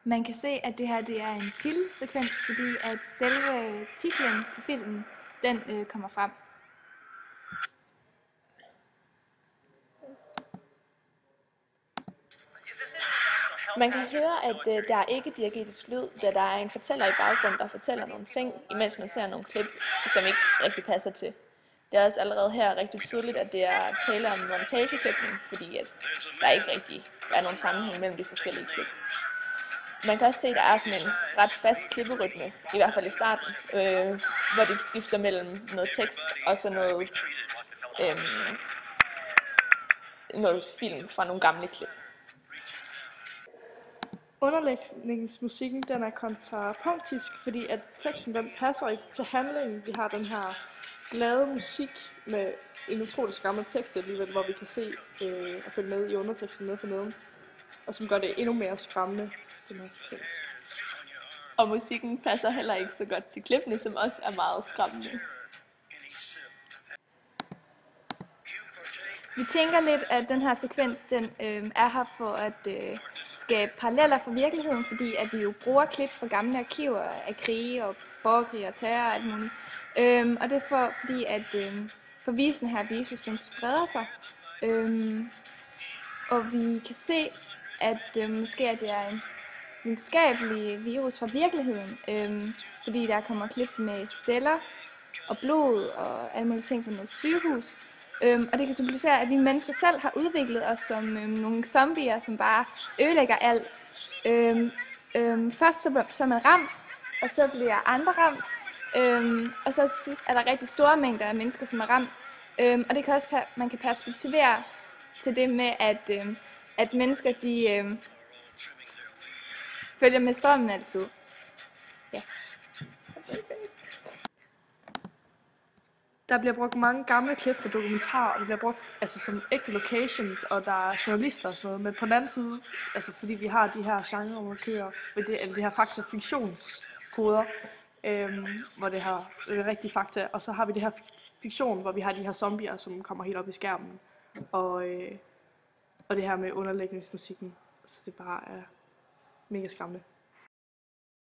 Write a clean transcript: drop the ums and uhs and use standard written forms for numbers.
Man kan se, at det her er en titelsekvens, fordi at selve titlen på filmen, den kommer frem. Man kan høre, at der ikke er diegetisk lyd, da der er en fortæller i baggrunden, der fortæller nogle ting, imens man ser nogle klip, som ikke rigtig passer til. Det er også allerede her rigtig tydeligt, at det er tale om montageklipning, fordi at der ikke rigtig er nogen sammenhæng mellem de forskellige klip. Man kan også se, at der er sådan en ret fast klipperytme, i hvert fald i starten, hvor det skifter mellem noget tekst og så noget film fra nogle gamle klip. Underlægningsmusikken den er kontrapunktisk, fordi at teksten den passer ikke til handlingen. Vi har den her glade musik med en utrolig skræmmende tekst alligevel, hvor vi kan se og følge med i underteksten nede for neden, og som gør det endnu mere skræmmende. Den her sekvens. Og musikken passer heller ikke så godt til klippene, som også er meget skræmmende. Vi tænker lidt, at den her sekvens den, er her for at skabe paralleller fra virkeligheden, fordi at vi jo bruger klip fra gamle arkiver af krige og borgerkrig og terror og alt muligt. Og det er fordi at forvisen her visus den spreder sig. Og vi kan se, at måske at det er en videnskabelig virus fra virkeligheden, fordi der kommer klip med celler og blod og alle mulige ting fra noget sygehus. Og det kan symbolisere, at vi mennesker selv har udviklet os som nogle zombier, som bare ødelægger alt. Først så er man ramt, og så bliver andre ramt, og så til sidst er der rigtig store mængder af mennesker, som er ramt. Og det kan også man kan perspektivere til det med, at mennesker de følger med strømmen altid. Ja. Der bliver brugt mange gamle klip på dokumentarer, og det bliver brugt som ægte locations, og der er journalister og sådan noget. Men på den anden side, fordi vi har de her genremarkører, eller de her fakta-fiktionskoder, hvor det har rigtig fakta, og så har vi det her fiktion, hvor vi har de her zombier, som kommer helt op i skærmen, og det her med underlægningsmusikken, så det bare er mega skræmmende.